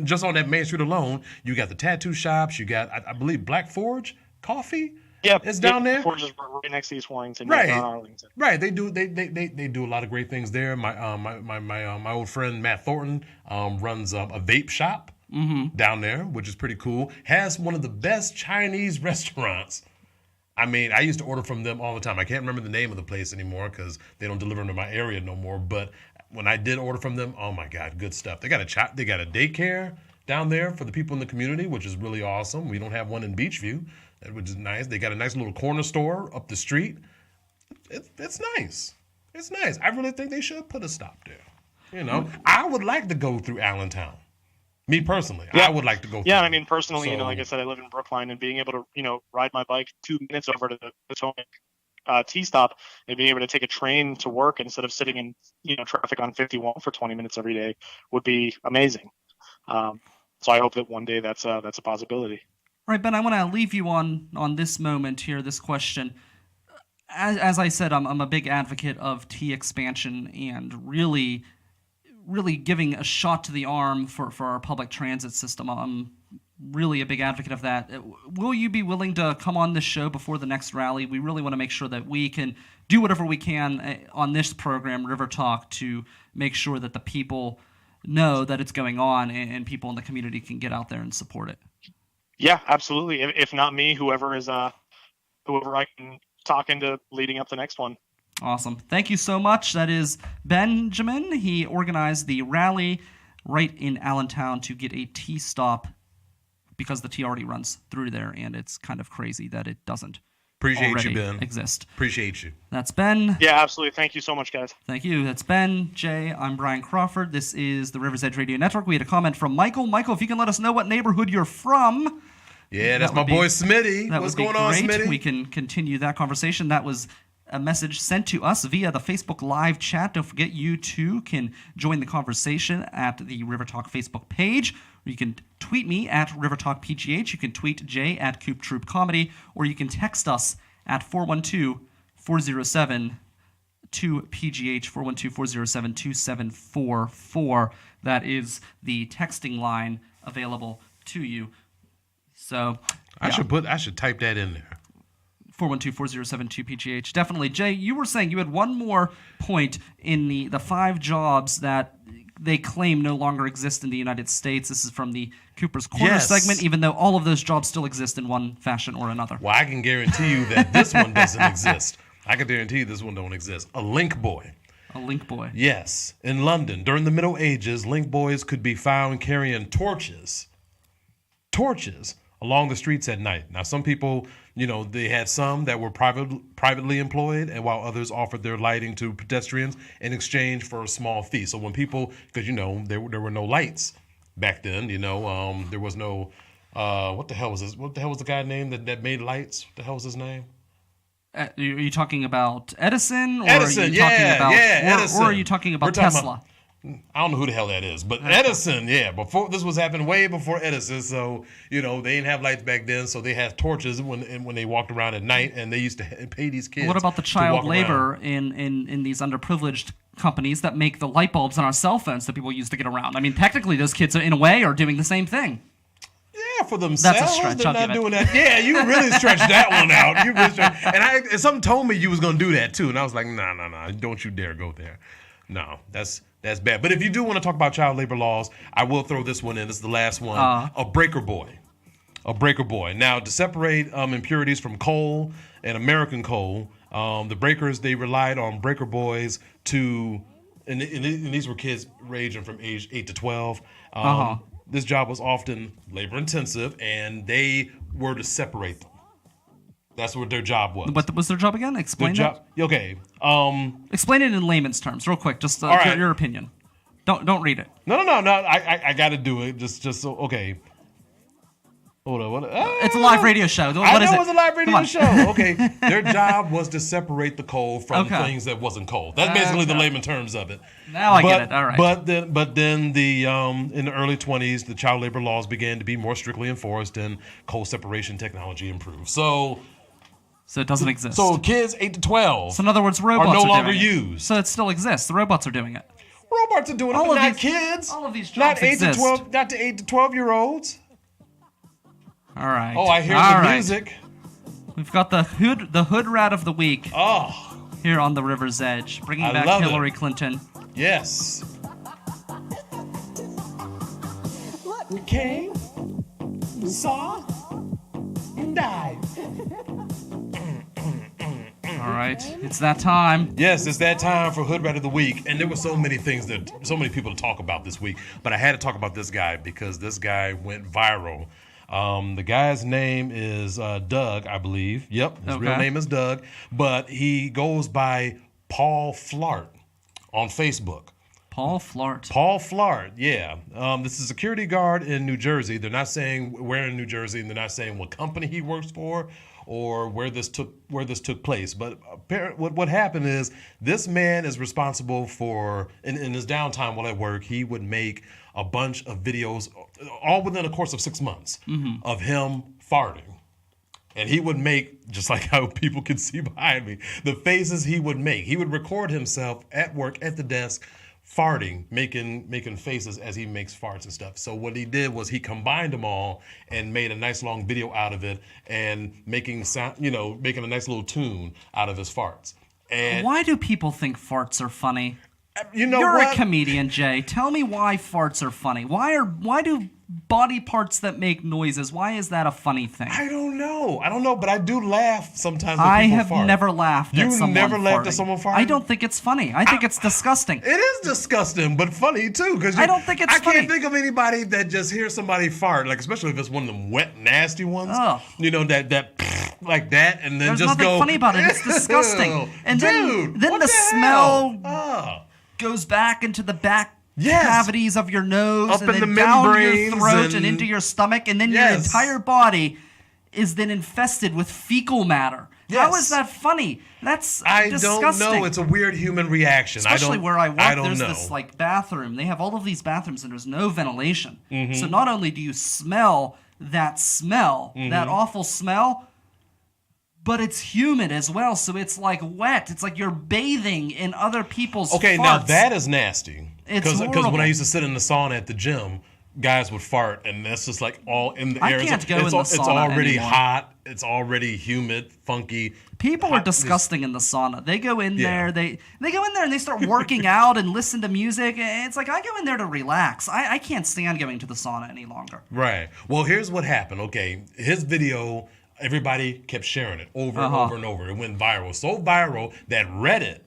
just on that main street alone, you got the tattoo shops, you got I believe Black Forge Coffee. Yeah, it's down there. Forge is right next to East Warrington, right? Arlington. Right. They do a lot of great things there. My old friend Matt Thornton runs a vape shop down there, which is pretty cool. Has one of the best Chinese restaurants. I mean, I used to order from them all the time. I can't remember the name of the place anymore because they don't deliver into my area no more. But when I did order from them, oh my God, good stuff. They got a daycare down there for the people in the community, which is really awesome. We don't have one in Beachview, which is nice. They got a nice little corner store up the street. It's nice. It's nice. I really think they should put a stop there. You know, I would like to go through Allentown. Me personally, I would like to go through. Yeah, I mean, personally, you know, like I said, I live in Brookline, and being able to, you know, ride my bike 2 minutes over to the Potomac T-stop and being able to take a train to work instead of sitting in, you know, traffic on 51 for 20 minutes every day would be amazing. So I hope that one day that's a possibility. All right, Ben, I want to leave you on this moment here, this question. As I said, I'm a big advocate of T expansion and really giving a shot to the arm for our public transit system. I'm really a big advocate of that. Will you be willing to come on this show before the next rally? We really want to make sure that we can do whatever we can on this program, River Talk, to make sure that the people know that it's going on and people in the community can get out there and support it. Yeah, absolutely. If not me, whoever I can talk into leading up the next one. Awesome. Thank you so much. That is Benjamin. He organized the rally right in Allentown to get a T-stop because the T already runs through there, and it's kind of crazy that it doesn't exist. Appreciate you. That's Ben. Yeah, absolutely. Thank you so much, guys. Thank you. That's Ben, Jay. I'm Brian Crawford. This is the River's Edge Radio Network. We had a comment from Michael. Michael, if you can let us know what neighborhood you're from. Yeah, that's my boy Smitty. What's going on, Smitty? We can continue that conversation. That was a message sent to us via the Facebook Live chat. Don't forget, you too can join the conversation at the River Talk Facebook page. Or you can tweet me at River Talk PGH. You can tweet Jay at Coop Troop Comedy, or you can text us at 412-407-2PGH, 412-407-2744. That is the texting line available to you. So I should type that in there. 412-407-2PGH. Definitely. Jay, you were saying you had one more point in the 5 jobs that they claim no longer exist in the United States. This is from the Cooper's Corner segment, even though all of those jobs still exist in one fashion or another. Well, I can guarantee you that this one doesn't exist. I can guarantee you this one don't exist. A link boy. A link boy. Yes. In London, during the Middle Ages, link boys could be found carrying torches along the streets at night. Now, some people, you know, they had some that were privately employed, and while others offered their lighting to pedestrians in exchange for a small fee. So when people, because, you know, there were no lights back then, you know, there was no, what the hell was this? What the hell was the guy named that made lights? What the hell was his name? Are you talking about Edison? Or Edison, are you talking about, Edison. Or are you talking about Tesla? I don't know who the hell that is, but Edison, before this was happening, way before Edison. So, you know, they didn't have lights back then, so they had torches when they walked around at night, and they used to pay these kids. What about the child labor in these underprivileged companies that make the light bulbs on our cell phones that people use to get around? I mean, technically, those kids, in a way, are doing the same thing. Yeah, for themselves. That's a stretch. They're I'll not give it. doing that. Yeah, you really stretched that one out. You really stretched. And something told me you was gonna do that too, and I was like, no, don't you dare go there. No, that's bad. But if you do want to talk about child labor laws, I will throw this one in. This is the last one. A breaker boy. A breaker boy. Now, to separate impurities from coal and American coal, the breakers, they relied on breaker boys to, and these were kids ranging from age 8 to 12. This job was often labor intensive, and they were to separate them. That's what their job was. What was their job again? Explain that. Okay. Explain it in layman's terms, real quick. Just right. your opinion. Don't read it. No. I got to do it. Just so okay. Hold on. It's a live radio show. What I is know it? It's a live radio show. Okay. Their job was to separate the coal from things that wasn't coal. That's basically the layman terms of it. Now I get it. All right. But then the in the early 20s, the child labor laws began to be more strictly enforced, and coal separation technology improved. So it doesn't exist. So kids 8 to 12. So in other words, robots are no longer doing it. used. So it still exists. The robots are doing it. Robots are doing it, but not kids. All of these not jobs 8 exist. to 12. Not the 8 to 12-year-olds. All right. Oh, I hear the music. We've got the Hoodrat of the week. Oh. Here on the River's Edge, bringing back Hillary Clinton. Yes. We came, saw, and died. All right, it's that time. Yes, it's that time for Hoodrat of the Week. And there were so many people to talk about this week. But I had to talk about this guy because this guy went viral. The guy's name is Doug, I believe. Yep, his real name is Doug. But he goes by Paul Flart on Facebook. Paul Flart. Paul Flart, yeah. This is a security guard in New Jersey. They're not saying where in New Jersey, and they're not saying what company he works for or where this took place. But what happened is this man is responsible for, in his downtime while at work, he would make a bunch of videos, all within a course of 6 months, of him farting. And he would make, just like how people can see behind me, the faces he would make. He would record himself at work, at the desk, farting, making faces as he makes farts and stuff. So what he did was he combined them all and made a nice long video out of it and making a nice little tune out of his farts. And why do people think farts are funny? You're a comedian, Jay. Tell me why farts are funny. Why do body parts that make noises, why is that a funny thing? I don't know, but I do laugh sometimes when I people have fart. never laughed at someone You never laughed farting. at someone farting? I don't think it's funny. I think it's disgusting. It is disgusting, but funny too. Because I don't think it's funny. I can't think of anybody that just hears somebody fart, like especially if it's one of them wet, nasty ones. Ugh. That like that, and then There's just nothing funny about it. It's disgusting. And then the smell goes back into the back cavities of your nose, up and in then the down your membranes throat and into your stomach, and then your entire body is then infested with fecal matter. How is that funny? That's disgusting. I don't know. It's a weird human reaction. Especially where I work, there's know. this bathroom. They have all of these bathrooms, and there's no ventilation. So not only do you smell, that awful smell, but it's humid as well, so it's like wet. It's like you're bathing in other people's farts. Now that is nasty. It's horrible. Because when I used to sit in the sauna at the gym, guys would fart, and that's just like all in the air. I can't go in the sauna It's already anymore. hot. It's already humid, funky. People are disgusting in the sauna. They go in there, they go in there and they start working out and listen to music. And it's like, I go in there to relax. I can't stand going to the sauna any longer. Right. Well, here's what happened. Okay, his video, everybody kept sharing it over and over and over. It went viral. So viral that Reddit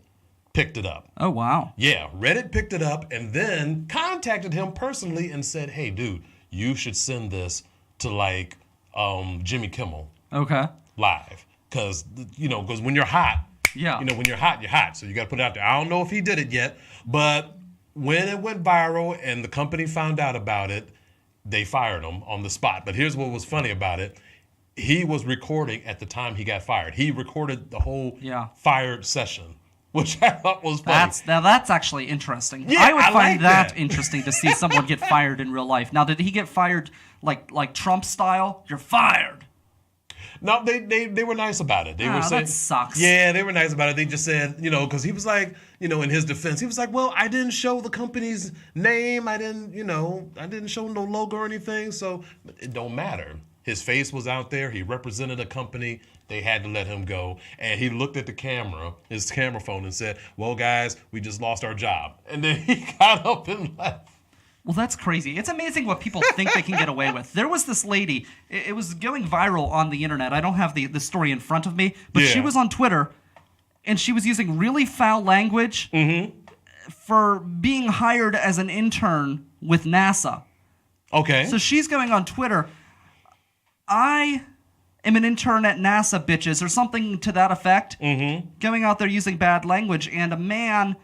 picked it up. Oh, wow. Yeah, Reddit picked it up and then contacted him personally and said, hey, dude, you should send this to Jimmy Kimmel. Okay. Live. Because when you're hot, when you're hot, you're hot. So you got to put it out there. I don't know if he did it yet, but when it went viral and the company found out about it, they fired him on the spot. But here's what was funny about it. He was recording at the time he got fired. He recorded the whole fired session, which I thought was funny. That's actually interesting. Yeah, I would find like that interesting to see someone get fired in real life. Now, did he get fired like Trump style? You're fired. No, they were nice about it. They were saying, that sucks. Yeah, they were nice about it. They just said, because he was like, in his defense, he was like, well, I didn't show the company's name. I didn't show no logo or anything. So it don't matter. His face was out there. He represented a company. They had to let him go. And he looked at his camera phone, and said, well, guys, we just lost our job. And then he got up and left. Well, that's crazy. It's amazing what people think they can get away with. There was this lady. It was going viral on the internet. I don't have the story in front of me, but she was on Twitter, and she was using really foul language for being hired as an intern with NASA. Okay. So she's going on Twitter, I am an intern at NASA, bitches, or something to that effect. Going out there using bad language, and a man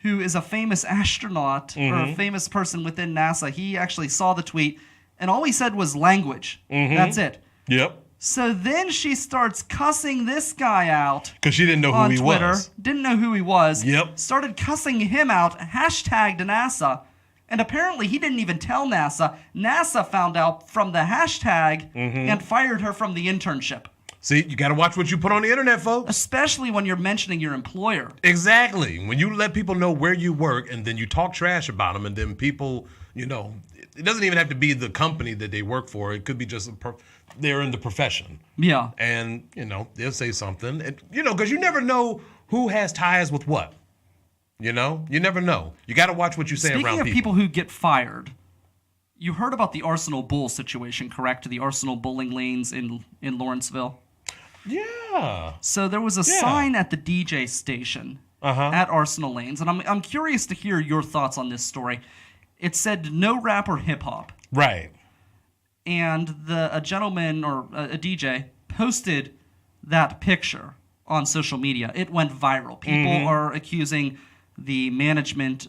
who is a famous astronaut or a famous person within NASA, he actually saw the tweet, and all he said was language. That's it. Yep. So then she starts cussing this guy out. Because she didn't know who he Twitter. was. Didn't know who he was. Yep. Started cussing him out, hashtagged NASA, and apparently he didn't even tell NASA. NASA found out from the hashtag and fired her from the internship. See, you got to watch what you put on the internet, folks. Especially when you're mentioning your employer. Exactly. When you let people know where you work and then you talk trash about them, and then people, it doesn't even have to be the company that they work for. It could be just they're in the profession. Yeah. And, they'll say something. And, because you never know who has ties with what. You never know. You got to watch what you say around people. Speaking of people who get fired, you heard about the Arsenal Bull situation, correct? The Arsenal bowling lanes in Lawrenceville? Yeah. So there was a sign at the DJ station at Arsenal Lanes, and I'm curious to hear your thoughts on this story. It said no rap or hip hop. Right. And a gentleman or a DJ posted that picture on social media. It went viral. People are accusing the management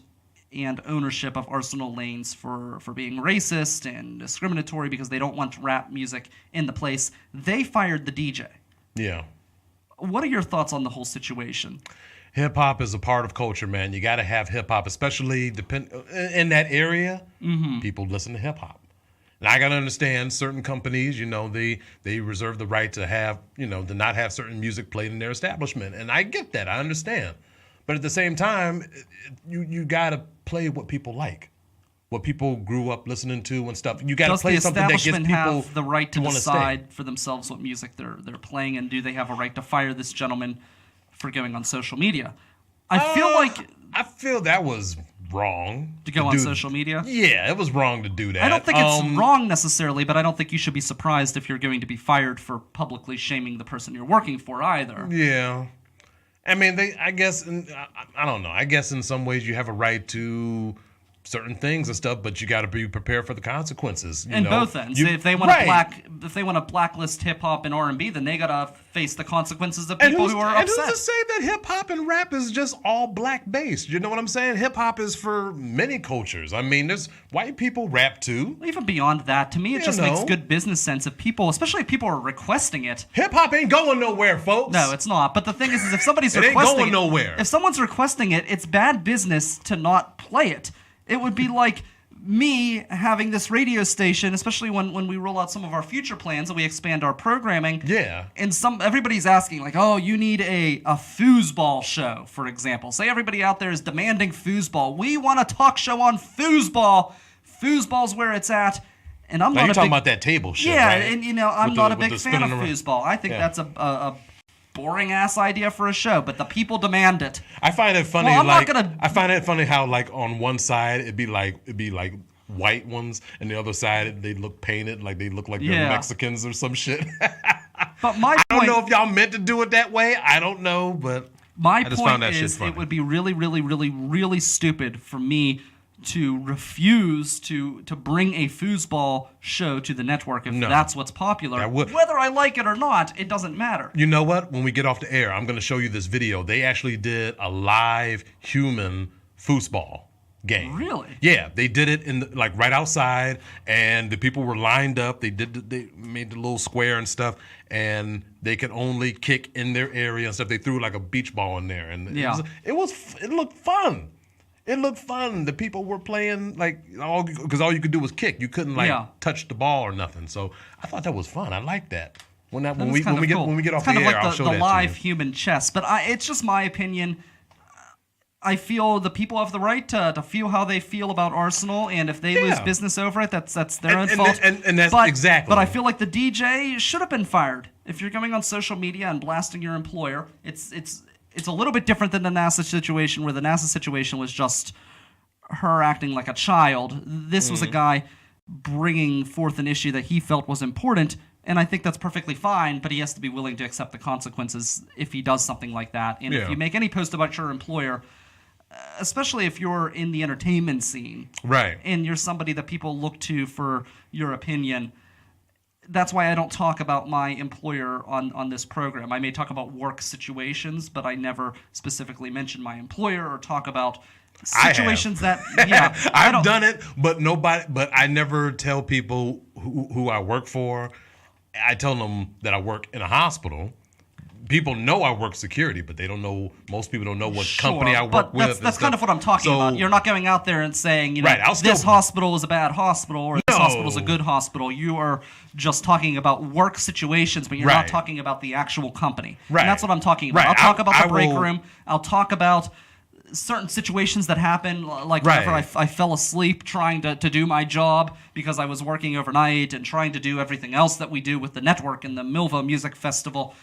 and ownership of Arsenal Lanes for being racist and discriminatory because they don't want rap music in the place. They fired the DJ. Yeah. What are your thoughts on the whole situation? Hip hop is a part of culture, man. You got to have hip hop, especially in that area. People listen to hip hop. And I got to understand certain companies, they reserve the right to have, to not have certain music played in their establishment. And I get that. I understand. But at the same time, you got to play what people like, what people grew up listening to and stuff. You got to play something that gets people have the right to decide stay for themselves what music they're playing, and do they have a right to fire this gentleman for going on social media? I feel that was wrong to go on social media. Yeah, it was wrong to do that. I don't think it's wrong necessarily, but I don't think you should be surprised if you're going to be fired for publicly shaming the person you're working for either. Yeah. I mean, I guess, I don't know. I guess in some ways you have a right to certain things and stuff, but you got to be prepared for the consequences. Both ends. If they want to blacklist hip hop and R&B, then they got to face the consequences of people who are upset. And who's to say that hip hop and rap is just all black based? You know what I'm saying? Hip hop is for many cultures. I mean, there's white people rap too. Even beyond that, to me, it just makes good business sense if people, especially if people are requesting it. Hip hop ain't going nowhere, folks. No, it's not. But the thing is if somebody's it requesting ain't going nowhere. If someone's requesting it, it's bad business to not play it. It would be like me having this radio station, especially when we roll out some of our future plans and we expand our programming. Yeah. And everybody's asking, like, oh, you need a foosball show, for example. Say everybody out there is demanding foosball. We want a talk show on foosball. Foosball's where it's at. And I'm not you're talking about that table show, yeah, right? and I'm not a big fan of foosball. I think that's a boring ass idea for a show, but the people demand it. I find it funny. Well, I find it funny how on one side it'd be like white ones, and the other side they look painted, like they look like they're Mexicans or some shit. But I don't know if y'all meant to do it that way. I don't know, but my point is, it would be really, really, really, really stupid for me to refuse to bring a foosball show to the network if that's what's popular. Whether I like it or not, it doesn't matter. You know what? When we get off the air, I'm going to show you this video. They actually did a live human foosball game. Really? Yeah, they did it in right outside, and the people were lined up. They made the little square and stuff, and they could only kick in their area and stuff. They threw like a beach ball in there, and it looked fun. It looked fun. The people were playing because all you could do was kick. You couldn't touch the ball or nothing. So I thought that was fun. I liked that. When That when is we kind when we of get cool. when we get It's off kind the of air, like I'll the show that live to you. human chess. But it's just my opinion. I feel the people have the right to feel how they feel about Arsenal, and if they lose Yeah. business over it, that's their own And- fault. and that's but, exactly. But I feel like the DJ should have been fired. If you're going on social media and blasting your employer, it's a little bit different than the NASA situation, where the NASA situation was just her acting like a child. This was a guy bringing forth an issue that he felt was important, and I think that's perfectly fine, but he has to be willing to accept the consequences if he does something like that. And if Yeah. you make any post about your employer, especially if you're in the entertainment scene, Right. and you're somebody that people look to for your opinion, that's why I don't talk about my employer on this program. I may talk about work situations, but I never specifically mention my employer or talk about situations that I I've don't. done it, but I never tell people who I work for. I tell them that I work in a hospital. People know I work security, but they don't know. Most people don't know what company I work but with. That's kind of what I'm talking about. You're not going out there and saying, Right, I'll this still- hospital is a bad hospital or this No. hospital is a good hospital. You are just talking about work situations, but you're not Right. talking about the actual company. Right. And that's what I'm talking about. Right. I'll talk about the I break will- room. I'll talk about certain situations that happen, like Right. whenever I fell asleep trying to do my job because I was working overnight and trying to do everything else that we do with the network and the Milva Music Festival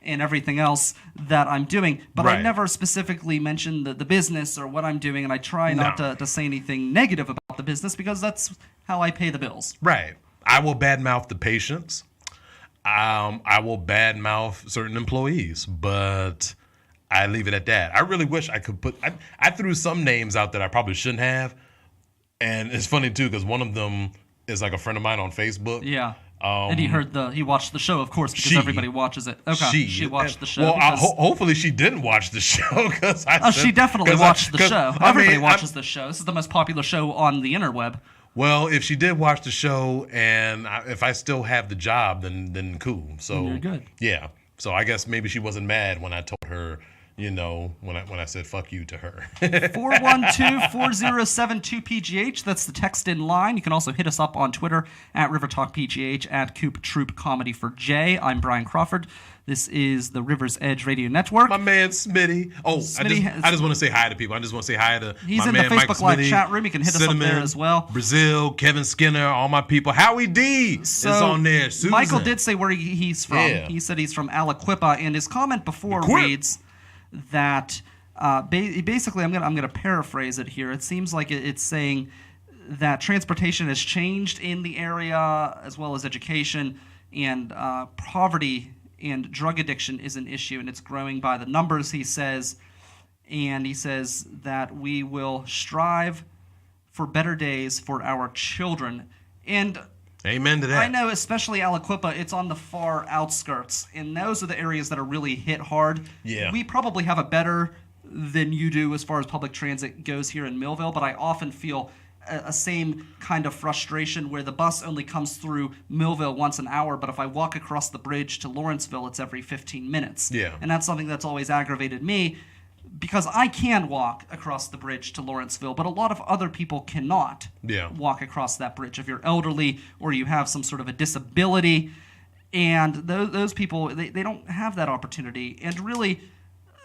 and everything else that I'm doing. But I Right. never specifically mention the business or what I'm doing, and I try not No. to say anything negative about the business because that's how I pay the bills. Right. I will badmouth the patients. I will badmouth certain employees, but I leave it at that. I really wish I could put. I threw some names out that I probably shouldn't have, and it's funny too because one of them is like a friend of mine on Facebook. Yeah. And he watched the show, of course, because she- everybody watches it. Okay, she watched the show. Well, because- hopefully she didn't watch the show because she definitely watched the show. I Everybody mean, watches the show. This is the most popular show on the interweb. Well, if she did watch the show, and if I still have the job, then cool. So You're good. Yeah. So I guess maybe she wasn't mad when I told her, when I said fuck you to her. 412-4072-PGH. That's the text in line. You can also hit us up on Twitter at RiverTalkPGH, at Coop Troop Comedy for Jay. I'm Brian Crawford. This is the River's Edge Radio Network. My man Smitty. Oh, I just want to say hi to people. I just want to say hi to He's my in man, the Mike Facebook Live Smitty, chat room. You can hit us up there Cinnamon, as well. Brazil, Kevin Skinner, all my people. Howie D is on there. Susan. Michael did say where he's from. Yeah. He said he's from Aliquippa, and his comment before Quip. reads that basically, I'm gonna paraphrase it here. It seems like it's saying that transportation has changed in the area, as well as education, and poverty and drug addiction is an issue, and it's growing by the numbers, he says. And he says that we will strive for better days for our children. And Amen to that. I know, especially Aliquippa, it's on the far outskirts, and those are the areas that are really hit hard. Yeah. We probably have it better than you do as far as public transit goes here in Millville, but I often feel a same kind of frustration where the bus only comes through Millville once an hour, but if I walk across the bridge to Lawrenceville, it's every 15 minutes. Yeah. And that's something that's always aggravated me, because I can walk across the bridge to Lawrenceville, but a lot of other people cannot walk across that bridge. If you're elderly or you have some sort of a disability, and those people, they don't have that opportunity. And really,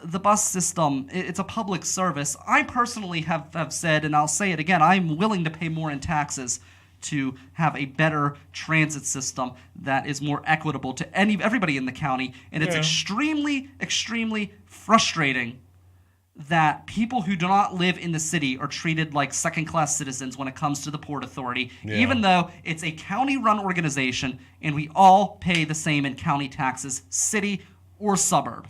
the bus system, it's a public service. I personally have said, and I'll say it again, I'm willing to pay more in taxes to have a better transit system that is more equitable to everybody in the county. And it's extremely, extremely frustrating that people who do not live in the city are treated like second-class citizens when it comes to the Port Authority, even though it's a county-run organization and we all pay the same in county taxes, city or suburb.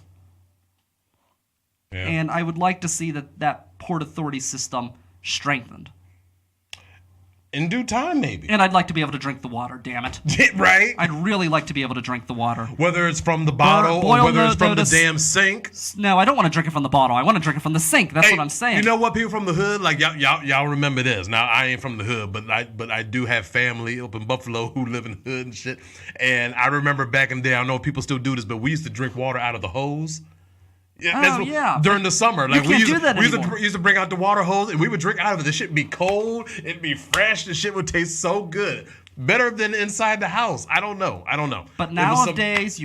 Yeah. And I would like to see that Port Authority system strengthened. In due time, maybe. And I'd like to be able to drink the water, damn it. Right? I'd really like to be able to drink the water. Whether it's from the bottle or Boil whether it's from notice- the damn sink. No, I don't want to drink it from the bottle. I want to drink it from the sink. That's Hey, what I'm saying. You know what, people from the hood, like y'all remember this. Now I ain't from the hood, but I do have family up in Buffalo who live in the hood and shit. And I remember back in the day, I know people still do this, but we used to drink water out of the hose. Yeah, during the summer, like can't do that we anymore. used to bring out the water hose and we would drink out of it. The shit would be cold, it'd be fresh. The shit would taste so good. better than inside the house. I don't know. But nowadays,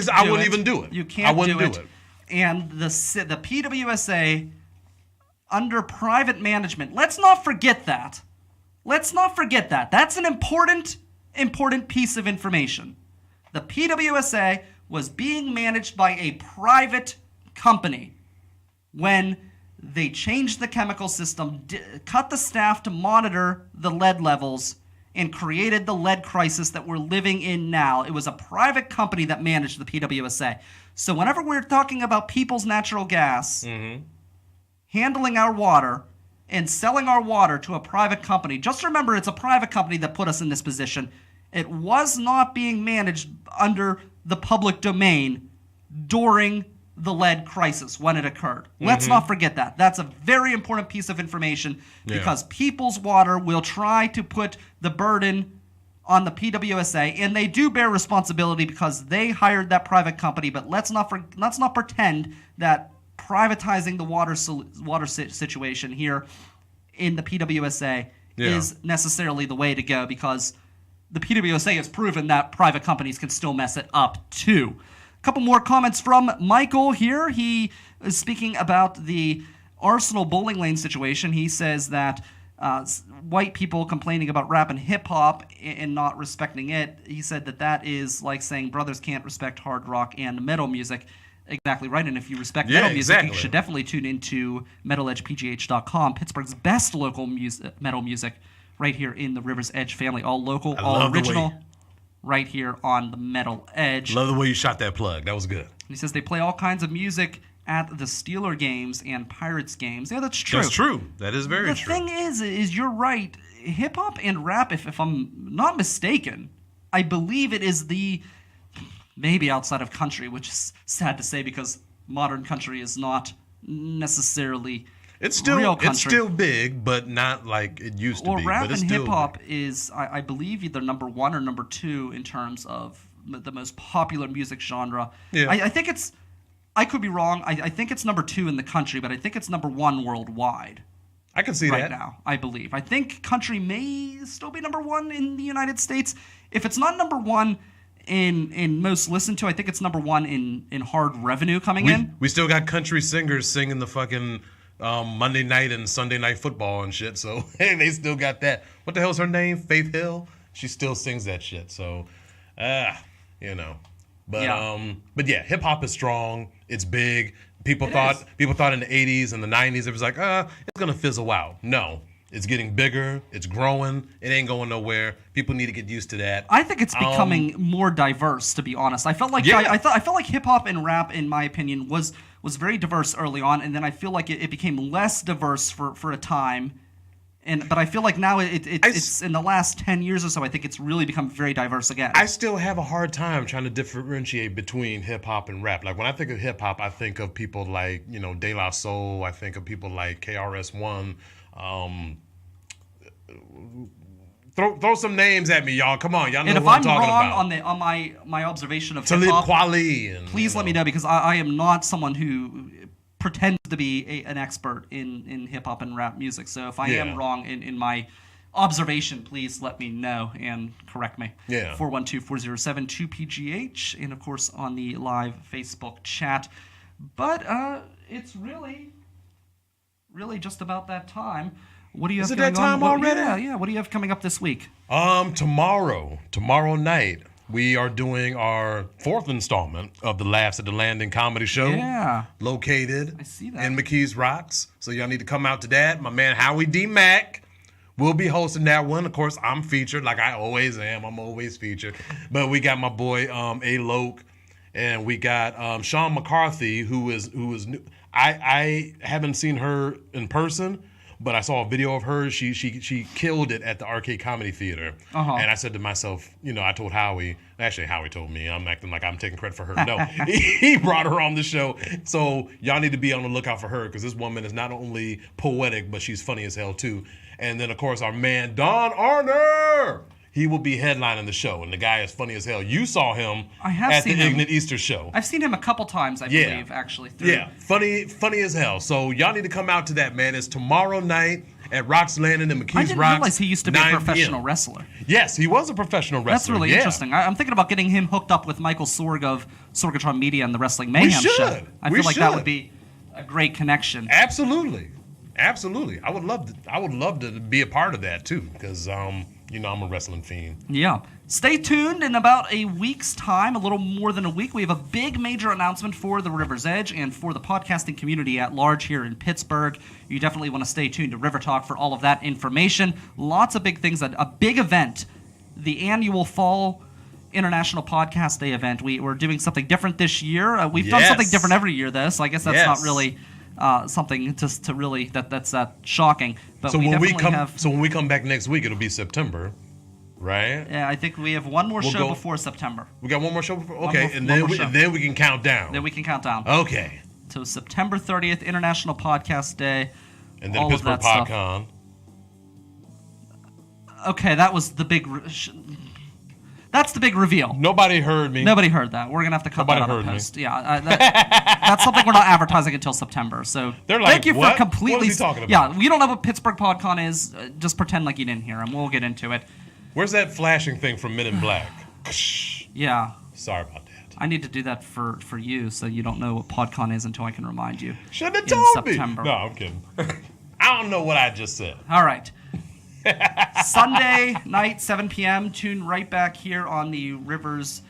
I wouldn't even do it. You can't I wouldn't do it. And the PWSA under private management. Let's not forget that. That's an important piece of information. The PWSA was being managed by a private company when they changed the chemical system, cut the staff to monitor the lead levels, and created the lead crisis that we're living in now. It was a private company that managed the PWSA. So whenever we're talking about People's Natural Gas handling our water and selling our water to a private company, just remember it's a private company that put us in this position. It was not being managed under the public domain during the lead crisis when it occurred. Let's not forget that. That's a very important piece of information because People's Water will try to put the burden on the PWSA, and they do bear responsibility because they hired that private company. But let's not pretend that privatizing the water situation here in the PWSA is necessarily the way to go, because the PWSA has proven that private companies can still mess it up too. A couple more comments from Michael here. He is speaking about the Arsenal bowling lane situation. He says that white people complaining about rap and hip-hop and not respecting it, he said that is like saying brothers can't respect hard rock and metal music. Exactly right. And if you respect metal music, you should definitely tune into metaledgepgh.com, Pittsburgh's best local metal music, right here in the River's Edge family. All local, all original, right here on the Metal Edge. Love the way you shot that plug. That was good. He says they play all kinds of music at the Steeler games and Pirates games. Yeah, that's true. That's true. That is very true. The thing is you're right. Hip-hop and rap, if I'm not mistaken, I believe it is maybe outside of country, which is sad to say because modern country is not necessarily real country. It's still big, but not like it used to be. Well, rap but it's and still hip-hop is, I believe, either number one or number two in terms of the most popular music genre. Yeah. I think it's... I could be wrong. I think it's number two in the country, but I think it's number one worldwide. I can see that. Right now, I believe. I think country may still be number one in the United States. If it's not number one in most listened to, I think it's number one in hard revenue coming in. We still got country singers singing the fucking Monday night and Sunday night football and shit, so hey, they still got that. What the hell's her name? Faith Hill? She still sings that shit, so, you know. But yeah, hip hop is strong. It's big. People thought in the 80s and the 90s it was like, it's gonna fizzle out. No, it's getting bigger. It's growing. It ain't going nowhere. People need to get used to that. I think it's becoming more diverse. To be honest, I felt like I felt like hip hop and rap, in my opinion, was very diverse early on, and then I feel like it became less diverse for a time. But I feel like now it's in the last 10 years or so, I think it's really become very diverse again. I still have a hard time trying to differentiate between hip-hop and rap. Like, when I think of hip-hop, I think of people like, De La Soul. I think of people like KRS-One. Throw some names at me, y'all. Come on, y'all know what I'm talking about. And if I'm wrong on my observation of Talib hip-hop, Kweli, please let me know, because I am not someone who pretends to be an expert in hip-hop and rap music. So if I am wrong in my observation, please let me know and correct me. 412-407-2PGH, and of course on the live Facebook chat. But it's really just about that time. What do you have Is it going that time on? already? Yeah. What do you have coming up this week? Tomorrow night, we are doing our 4th installment of the Laughs at the Landing comedy show. Yeah. Located I see that. in McKees Rocks. So y'all need to come out to that. My man Howie D. Mack will be hosting that one. Of course, I'm featured like I always am. I'm always featured. But we got my boy A. Loke, and we got Sean McCarthy, who is new. I haven't seen her in person, but I saw a video of her. She killed it at the Arcade Comedy Theater. And I said to myself, I told Howie, actually Howie told me, I'm acting like I'm taking credit for her. No, he brought her on the show. So y'all need to be on the lookout for her, because this woman is not only poetic, but she's funny as hell too. And then of course our man Don Arner, he will be headlining the show, and the guy is funny as hell. You saw him at the Ignorant Easter show. I've seen him a couple times, I believe, actually. Yeah, funny as hell. So y'all need to come out to that, man. It's tomorrow night at Rocks Landing and McKees I didn't Rocks. realize he used to be a 9 professional p.m. wrestler. Yes, he was a professional wrestler. That's really interesting. I'm thinking about getting him hooked up with Michael Sorg of Sorgatron Media and the Wrestling Mayhem should. show. I We feel like that should. would be a great connection. Absolutely. I would love to be a part of that too, because I'm a wrestling fiend. Yeah. Stay tuned. In about a week's time, a little more than a week, we have a big major announcement for the River's Edge and for the podcasting community at large here in Pittsburgh. You definitely want to stay tuned to River Talk for all of that information. Lots of big things. A big event, the annual Fall International Podcast Day event. We're doing something different this year. We've done something different every year, though, so I guess that's not really something to really that's shocking. But So we when definitely we come back next week, it'll be September, right? Yeah, I think we have one more show before September. We got one more show before. One Okay, more- and one more show. then we can count down. Then we can count down. Okay, To September 30th, International Podcast Day. and then all of Pittsburgh that stuff. PodCon. Okay, that was the big. That's the big reveal. Nobody heard me. Nobody heard that. We're gonna have to cut Nobody that out of heard me. post. Yeah, that's something we're not advertising until September. So They're like, thank you "What? for completely. What is he talking about?" Yeah, you don't know what Pittsburgh PodCon is. Just pretend like you didn't hear him. We'll get into it. Where's that flashing thing from Men in Black? Yeah, Sorry about that. I need to do that for you, so you don't know what PodCon is until I can remind you. Shouldn't have in told me. September. No, I'm kidding. I don't know what I just said. All right. Sunday night, 7 p.m. Tune right back here on the River's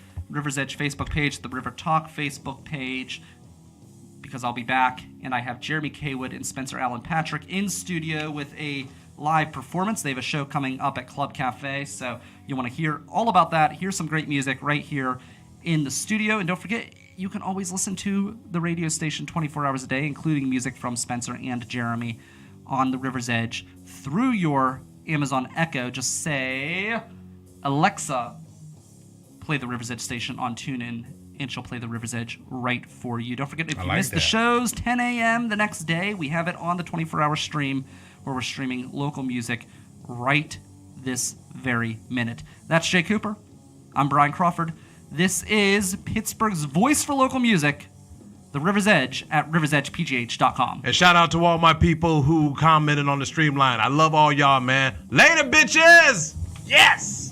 Edge Facebook page, the River Talk Facebook page, because I'll be back, and I have Jeremy Kaywood and Spencer Allen Patrick in studio with a live performance. They have a show coming up at Club Cafe, so you want to hear all about that. Hear some great music right here in the studio, and don't forget, you can always listen to the radio station 24 hours a day, including music from Spencer and Jeremy on the River's Edge through your Amazon Echo. Just say, Alexa, play the River's Edge station on TuneIn, and she'll play the River's Edge right for you. Don't forget, if you missed the shows, 10 a.m. the next day, we have it on the 24-hour stream where we're streaming local music right this very minute. That's Jay Cooper. I'm Brian Crawford. This is Pittsburgh's voice for local music, the River's Edge at riversedgepgh.com. And shout out to all my people who commented on the streamline. I love all y'all, man. Later, bitches! Yes!